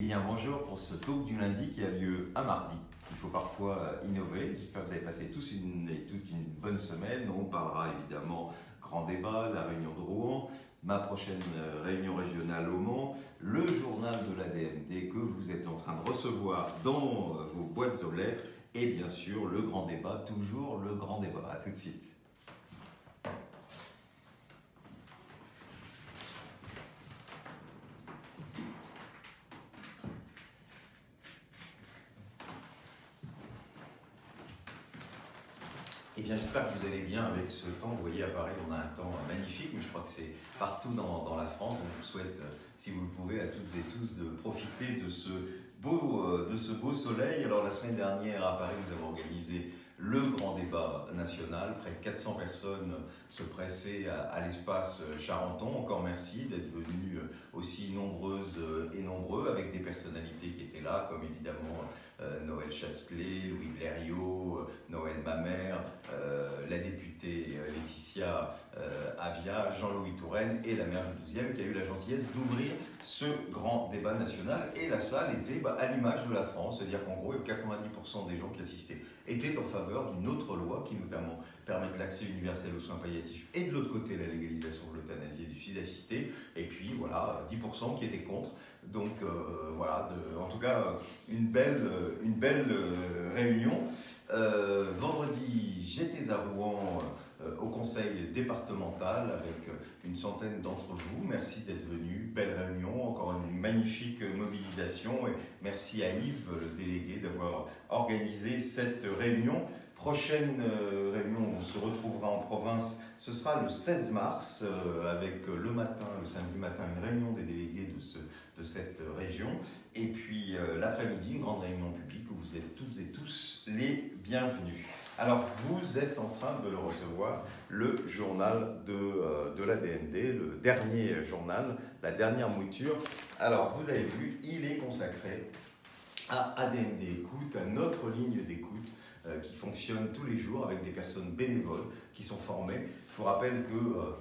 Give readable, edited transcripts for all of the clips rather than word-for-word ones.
Bien, bonjour pour ce talk du lundi qui a lieu un mardi. Il faut parfois innover. J'espère que vous avez passé toute une bonne semaine. On parlera évidemment grand débat, la réunion de Rouen, ma prochaine réunion régionale au Mans, le journal de l'ADMD que vous êtes en train de recevoir dans vos boîtes aux lettres et bien sûr le grand débat, toujours le grand débat. À tout de suite. Eh bien, j'espère que vous allez bien avec ce temps. Vous voyez, à Paris, on a un temps magnifique, mais je crois que c'est partout dans la France. Donc, je vous souhaite, si vous le pouvez, à toutes et tous, de profiter de ce beau soleil. Alors, la semaine dernière, à Paris, nous avons organisé le grand débat national. Près de 400 personnes se pressaient à l'espace Charenton. Encore merci d'être venus aussi nombreuses et nombreux, avec des personnalités qui étaient là, comme évidemment Noël Chastelet, Louis Blériot, Noël Mamère, la députée Laetitia Avia, Jean-Louis Touraine et la maire du 12e qui a eu la gentillesse d'ouvrir ce grand débat national. Et la salle était à l'image de la France, c'est-à-dire qu'en gros, 90% des gens qui assistaient étaient en faveur d'une autre loi qui notamment permet l'accès universel aux soins palliatifs et de l'autre côté la légalisation de l'euthanasie et du suicide assisté. Et puis voilà, 10% qui étaient contre. Donc voilà, en tout cas, une belle réunion. Vendredi, j'étais à Rouen au conseil départemental avec une centaine d'entre vous. Merci d'être venus. Belle réunion, encore une magnifique mobilisation. Et merci à Yves, le délégué, d'avoir organisé cette réunion. Prochaine réunion, on se retrouvera en province, ce sera le 16 mars avec le samedi matin, une réunion des délégués de cette région. Et puis l'après-midi, une grande réunion publique où vous êtes toutes et tous les bienvenus. Alors, vous êtes en train de le recevoir, le journal de l'ADMD, le dernier journal, la dernière mouture. Alors, vous avez vu, il est consacré à ADMD Écoute, à notre ligne d'écoute qui fonctionne tous les jours avec des personnes bénévoles qui sont formées. Je vous rappelle que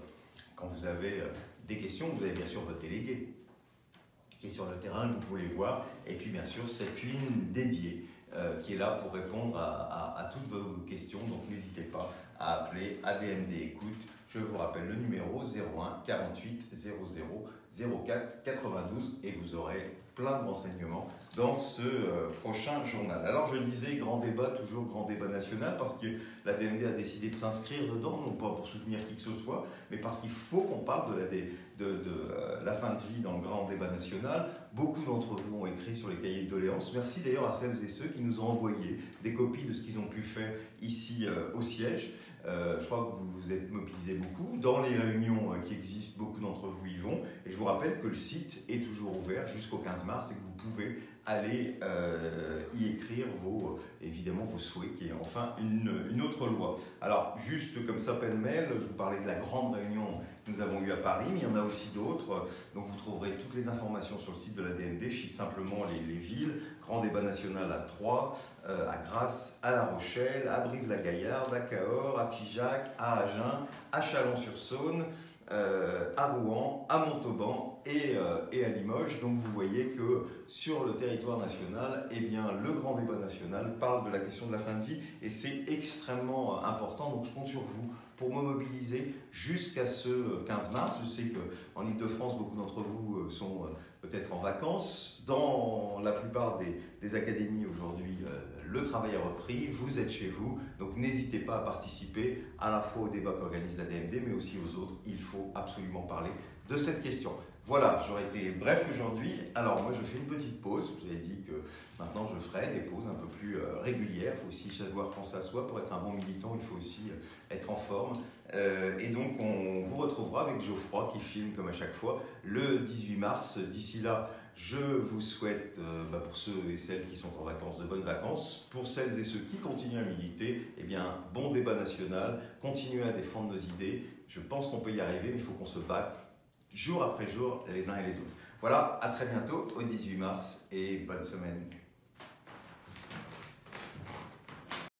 quand vous avez des questions, vous avez bien sûr votre délégué qui est sur le terrain, vous pouvez les voir. Et puis, bien sûr, cette ligne dédiée qui est là pour répondre à toutes vos questions. Donc n'hésitez pas à appeler ADMD Écoute. Je vous rappelle le numéro 01 48 00 04 92 et vous aurez plein de renseignements dans ce prochain journal. Alors je disais grand débat, toujours grand débat national, parce que l'ADMD a décidé de s'inscrire dedans, non pas pour soutenir qui que ce soit, mais parce qu'il faut qu'on parle de la fin de vie dans le grand débat national. Beaucoup d'entre vous ont écrit sur les cahiers de doléances. Merci d'ailleurs à celles et ceux qui nous ont envoyé des copies de ce qu'ils ont pu faire ici au siège. Je crois que vous vous êtes mobilisés beaucoup. Dans les réunions qui existent, beaucoup d'entre vous y vont. Et je vous rappelle que le site est toujours ouvert jusqu'au 15 mars et que vous pouvez aller y écrire évidemment vos souhaits, qui est enfin une autre loi. Alors, juste comme ça, pêle-mêle, je vous parlais de la grande réunion que nous avons eue à Paris, mais il y en a aussi d'autres. Donc, vous trouverez toutes les informations sur le site de l'ADMD. Je cite simplement les villes. Grand débat national à Troyes, à Grasse, à La Rochelle, à Brive-la-Gaillarde, à Cahors, à Figeac, à Agen, à Chalon-sur-Saône, à Rouen, à Montauban et à Limoges. Donc vous voyez que sur le territoire national, eh bien, le grand débat national parle de la question de la fin de vie et c'est extrêmement important. Donc je compte sur vous pour me mobiliser jusqu'à ce 15 mars. Je sais qu'en Ile-de-France, beaucoup d'entre vous sont peut-être en vacances. Dans la plupart des académies aujourd'hui, le travail a repris, vous êtes chez vous, donc n'hésitez pas à participer à la fois au débat qu'organise l'ADMD, mais aussi aux autres. Il faut absolument parler de cette question. Voilà, j'aurais été bref aujourd'hui. Alors moi je fais une petite pause, je vous avais dit que maintenant je ferai des pauses un peu plus régulières. Il faut aussi savoir penser à soi. Pour être un bon militant, il faut aussi être en forme. Et donc on vous retrouvera avec Geoffroy qui filme comme à chaque fois le 18 mars. D'ici là, je vous souhaite, pour ceux et celles qui sont en vacances, de bonnes vacances. Pour celles et ceux qui continuent à militer, eh bien, bon débat national, continuez à défendre nos idées. Je pense qu'on peut y arriver, mais il faut qu'on se batte jour après jour, les uns et les autres. Voilà, à très bientôt, au 18 mars, et bonne semaine.